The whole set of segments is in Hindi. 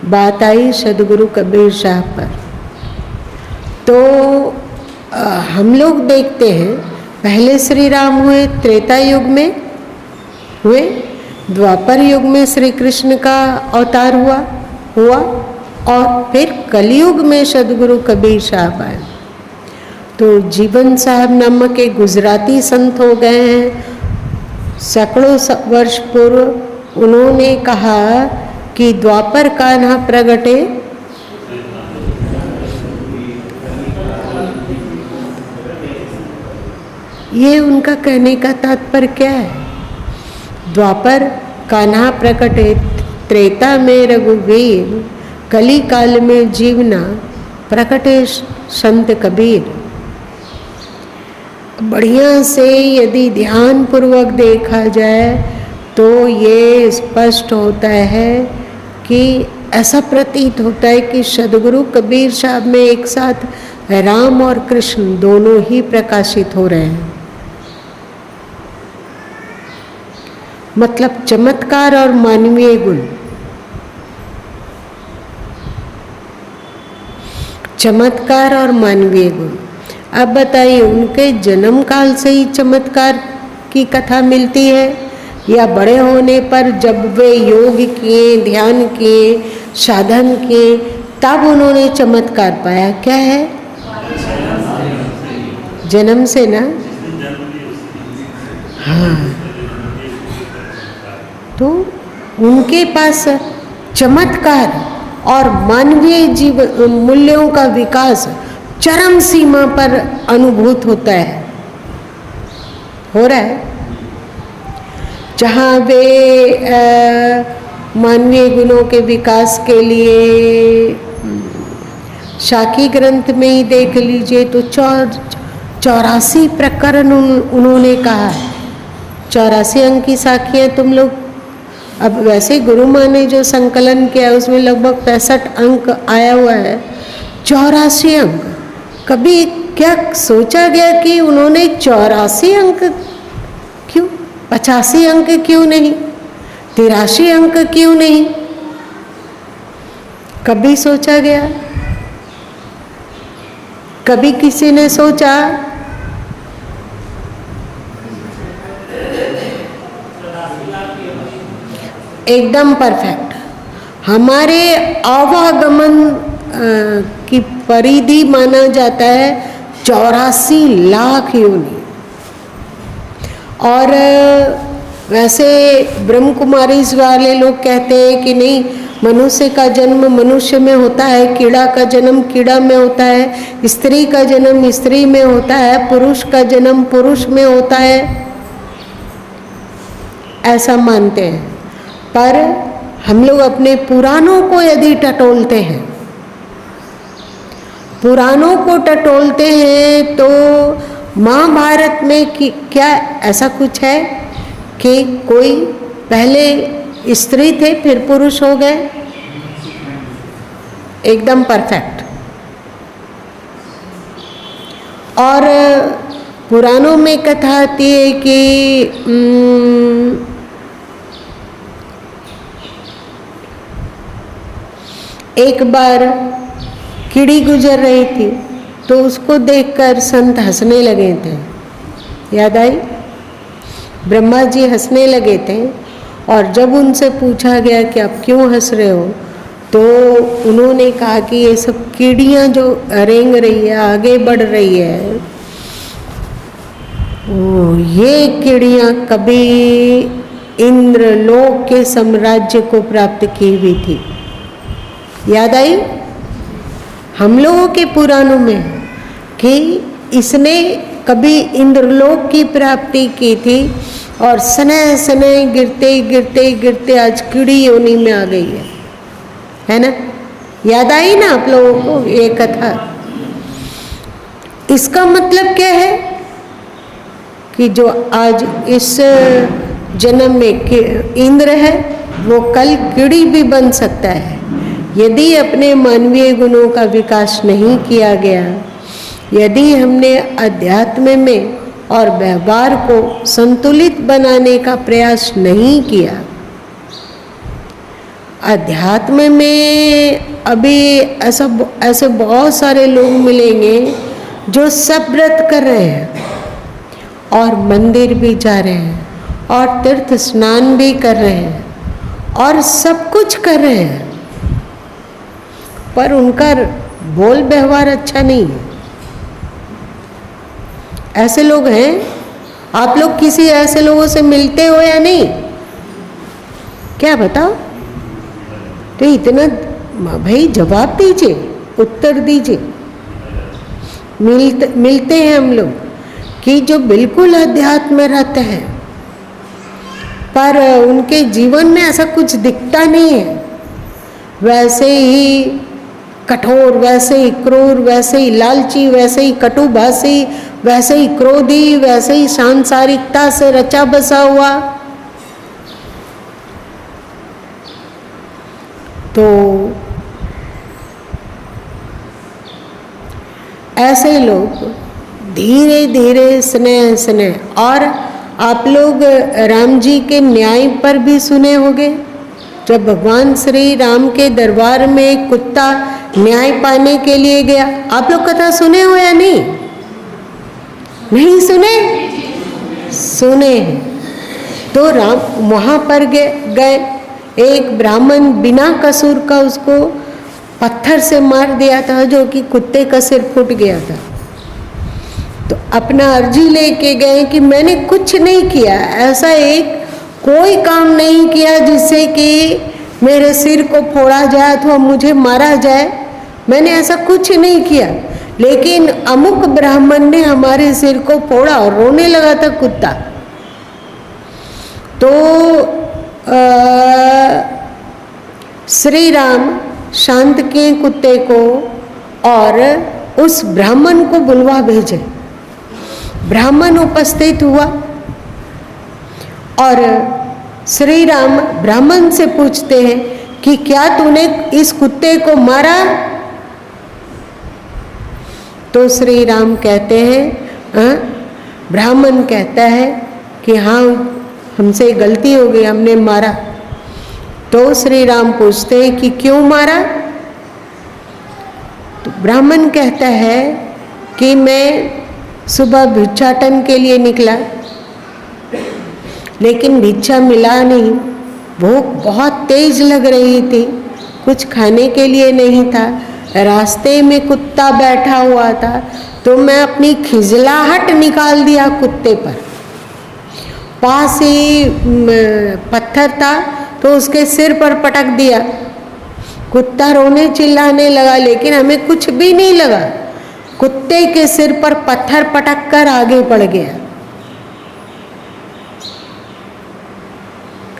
बात आई सदगुरु कबीर साहब पर। तो हम लोग देखते हैं पहले श्री राम हुए, त्रेता युग में हुए, द्वापर युग में श्री कृष्ण का अवतार हुआ और फिर कलयुग में सदगुरु कबीर साहब आए। तो जीवन साहब नामक एक गुजराती संत हो गए हैं। सैकड़ों वर्ष पूर्व उन्होंने कहा कि द्वापर कान्हा प्रगटे, ये उनका कहने का तात्पर्य क्या है? द्वापर कान्हा प्रकटे, त्रेता में रघुवीर, कली काल में जीवना प्रकटे संत कबीर। बढ़िया से यदि ध्यान पूर्वक देखा जाए तो ये स्पष्ट होता है कि ऐसा प्रतीत होता है कि सदगुरु कबीर साहब में एक साथ राम और कृष्ण दोनों ही प्रकाशित हो रहे हैं। मतलब चमत्कार और मानवीय गुण, चमत्कार और मानवीय गुण। अब बताइए, उनके जन्म काल से ही चमत्कार की कथा मिलती है या बड़े होने पर जब वे योग किए, ध्यान किए, साधन किए, तब उन्होंने चमत्कार पाया? क्या है? जन्म से ना। हाँ, तो उनके पास चमत्कार और मानवीय जीवन मूल्यों का विकास चरम सीमा पर अनुभूत होता है, हो रहा है। जहाँ वे मानवीय गुणों के विकास के लिए शाकी ग्रंथ में ही देख लीजिए तो 84 प्रकरण उन्होंने कहा है। 84 अंक की साखियाँ तुम लोग, अब वैसे गुरु माँ ने जो संकलन किया उसमें लगभग 65 अंक आया हुआ है। 84 अंक, कभी क्या सोचा गया कि उन्होंने 84 अंक क्यों, 85 अंक क्यों नहीं, 83 अंक क्यों नहीं? कभी सोचा गया? कभी किसी ने सोचा? एकदम परफेक्ट। हमारे आवागमन की परिधि माना जाता है 84 लाख योनि। और वैसे ब्रह्म कुमारी वाले लोग कहते हैं कि नहीं, मनुष्य का जन्म मनुष्य में होता है, कीड़ा का जन्म कीड़ा में होता है, स्त्री का जन्म स्त्री में होता है, पुरुष का जन्म पुरुष में होता है, ऐसा मानते हैं। पर हम लोग अपने पुराणों को यदि टटोलते हैं, पुराणों को टटोलते हैं तो महाभारत में क्या ऐसा कुछ है कि कोई पहले स्त्री थे फिर पुरुष हो गए? एकदम परफेक्ट। और पुराणों में कथा आती है कि एक बार कीड़ी गुजर रही थी तो उसको देखकर संत हंसने लगे थे। याद आई? ब्रह्मा जी हंसने लगे थे और जब उनसे पूछा गया कि आप क्यों हंस रहे हो तो उन्होंने कहा कि ये सब कीड़ियाँ जो रेंग रही है, आगे बढ़ रही है, ये कीड़ियाँ कभी इंद्रलोक के साम्राज्य को प्राप्त की हुई थी। याद आई? हम लोगों के पुराणों में कि इसने कभी इंद्रलोक की प्राप्ति की थी और सनय सनय गिरते गिरते गिरते आज कीड़ी योनि में आ गई है ना? याद आई ना आप लोगों को ये कथा? इसका मतलब क्या है कि जो आज इस जन्म में इंद्र है वो कल कीड़ी भी बन सकता है यदि अपने मानवीय गुणों का विकास नहीं किया गया, यदि हमने अध्यात्म में और व्यवहार को संतुलित बनाने का प्रयास नहीं किया अध्यात्म में अभी ऐसे बहुत सारे लोग मिलेंगे जो सब व्रत कर रहे हैं और मंदिर भी जा रहे हैं और तीर्थ स्नान भी कर रहे हैं और सब कुछ कर रहे हैं, पर उनका बोल व्यवहार अच्छा नहीं है। ऐसे लोग हैं। आप लोग किसी ऐसे लोगों से मिलते हो या नहीं? क्या बताओ? तो इतना भाई जवाब दीजिए, उत्तर दीजिए। मिलते हैं हम लोग कि जो बिल्कुल अध्यात्म में रहते हैं पर उनके जीवन में ऐसा कुछ दिखता नहीं है, वैसे ही कठोर, वैसे ही क्रूर, वैसे ही लालची, वैसे ही कटुभाषी, वैसे ही क्रोधी, वैसे ही सांसारिकता से रचा बसा हुआ। तो ऐसे लोग धीरे धीरे स्नेह और आप लोग राम जी के न्याय पर भी सुने होंगे। जब भगवान श्री राम के दरबार में एक कुत्ता न्याय पाने के लिए गया, आप लोग कथा सुने हो या नहीं? नहीं सुने? सुने। तो राम वहाँ पर गए, एक ब्राह्मण बिना कसूर का उसको पत्थर से मार दिया था, जो कि कुत्ते का सिर फूट गया था। तो अपना अर्जी लेके गए कि मैंने कुछ नहीं किया, ऐसा एक कोई काम नहीं किया जिससे कि मेरे सिर को फोड़ा जाए अथवा मुझे मारा जाए, मैंने ऐसा कुछ नहीं किया, लेकिन अमुक ब्राह्मण ने हमारे सिर को फोड़ा। और रोने लगा था कुत्ता। तो श्री राम शांत किए कुत्ते को और उस ब्राह्मण को बुलवा भेजे। ब्राह्मण उपस्थित हुआ और श्री राम ब्राह्मण से पूछते हैं कि क्या तूने इस कुत्ते को मारा? तो श्री राम कहते हैं, ब्राह्मण कहता है कि हाँ, हमसे गलती हो गई, हमने मारा। तो श्री राम पूछते हैं कि क्यों मारा? तो ब्राह्मण कहता है कि मैं सुबह भिक्षाटन के लिए निकला, लेकिन भिक्षा मिला नहीं, भूख बहुत तेज लग रही थी, कुछ खाने के लिए नहीं था, रास्ते में कुत्ता बैठा हुआ था, तो मैं अपनी खिजलाहट निकाल दिया कुत्ते पर। पास ही पत्थर था तो उसके सिर पर पटक दिया। कुत्ता रोने चिल्लाने लगा, लेकिन हमें कुछ भी नहीं लगा। कुत्ते के सिर पर पत्थर पटक कर आगे बढ़ गया।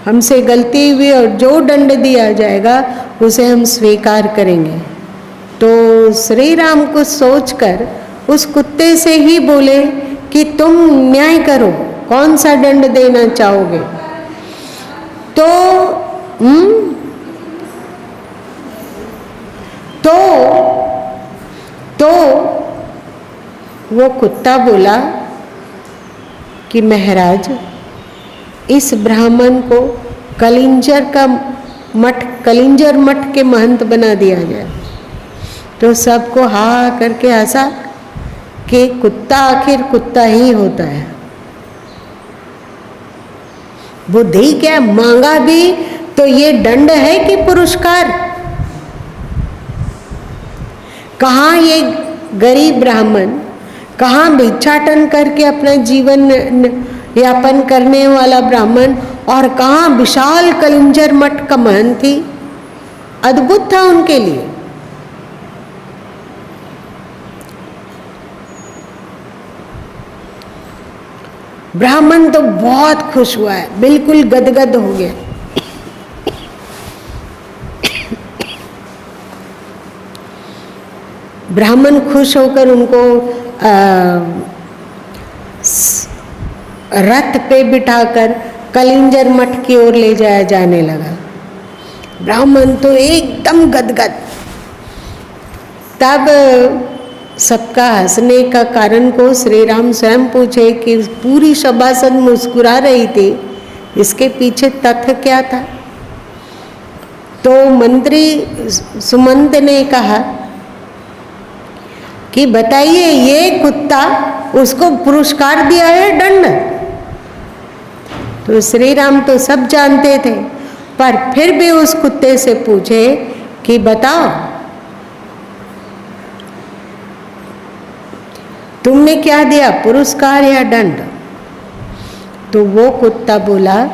हमसे गलती हुई और जो दंड दिया जाएगा उसे हम स्वीकार करेंगे। तो श्री राम को सोचकर उस कुत्ते से ही बोले कि तुम न्याय करो, कौन सा दंड देना चाहोगे? तो वो कुत्ता बोला कि महाराज, इस ब्राह्मण को कलिंजर मठ के महंत बना दिया जाए। तो सबको हा करके हंसा कि कुत्ता आखिर कुत्ता ही होता है। बुद्धि क्या, मांगा भी तो ये दंड है कि पुरस्कार? कहाँ ये गरीब ब्राह्मण, कहाँ भिक्षाटन करके अपना जीवन यापन करने वाला ब्राह्मण, और कहाँ विशाल कलिंजर मठ का महंत थी। अद्भुत था उनके लिए। ब्राह्मण तो बहुत खुश हुआ है, बिल्कुल गदगद हो गया। ब्राह्मण खुश होकर उनको रथ पे बिठाकर कलिंजर मठ की ओर ले जाया जाने लगा। ब्राह्मण तो एकदम गदगद। तब सबका हंसने का कारण को श्री राम स्वयं पूछे कि पूरी सभासद मुस्कुरा रही थी, इसके पीछे तथ्य क्या था? तो मंत्री सुमंत ने कहा कि बताइए, ये कुत्ता, उसको पुरस्कार दिया है दंड? तो श्री राम तो सब जानते थे, पर फिर भी उस कुत्ते से पूछे कि बताओ, तुमने क्या दिया, पुरस्कार या दंड? तो वो कुत्ता बोला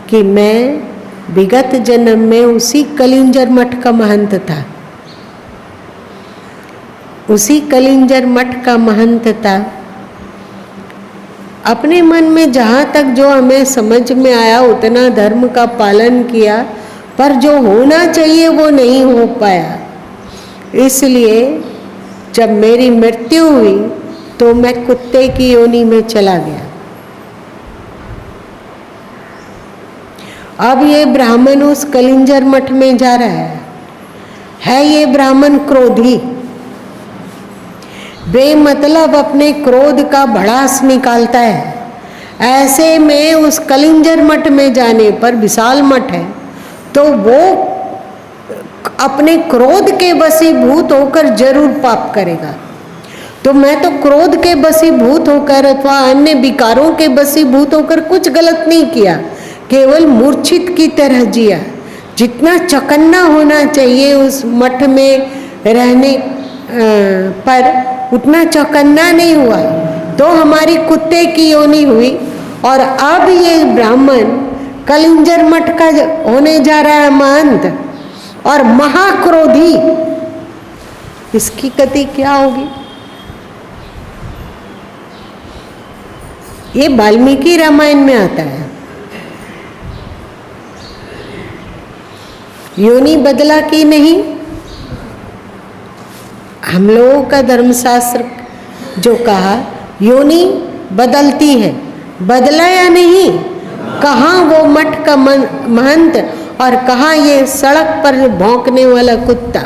कि मैं विगत जन्म में उसी कलिंजर मठ का महंत था, उसी कलिंजर मठ का महंत था। अपने मन में जहाँ तक जो हमें समझ में आया उतना धर्म का पालन किया, पर जो होना चाहिए वो नहीं हो पाया। इसलिए जब मेरी मृत्यु हुई तो मैं कुत्ते की योनि में चला गया। अब ये ब्राह्मण उस कलिंजर मठ में जा रहा है ये ब्राह्मण क्रोधी, बेमतलब अपने क्रोध का भड़ास निकालता है। ऐसे में उस कलिंजर मठ में जाने पर, विशाल मठ है, तो वो अपने क्रोध के वशीभूत होकर जरूर पाप करेगा। तो मैं तो क्रोध के वशीभूत होकर अथवा अन्य विकारों के वशीभूत होकर कुछ गलत नहीं किया, केवल मूर्छित की तरह जिया। जितना चौकन्ना होना चाहिए उस मठ में रहने पर, उतना चौकन्ना नहीं हुआ, तो हमारी कुत्ते की योनि हुई। और अब ये ब्राह्मण कलिंजर मठ का होने जा रहा है महंत और महाक्रोधी, इसकी गति क्या होगी? ये वाल्मीकि रामायण में आता है। योनि बदला कि नहीं? हम लोगों का धर्मशास्त्र जो कहा योनि बदलती है, बदला या नहीं? कहाँ वो मठ का महंत और कहाँ ये सड़क पर भौंकने वाला कुत्ता?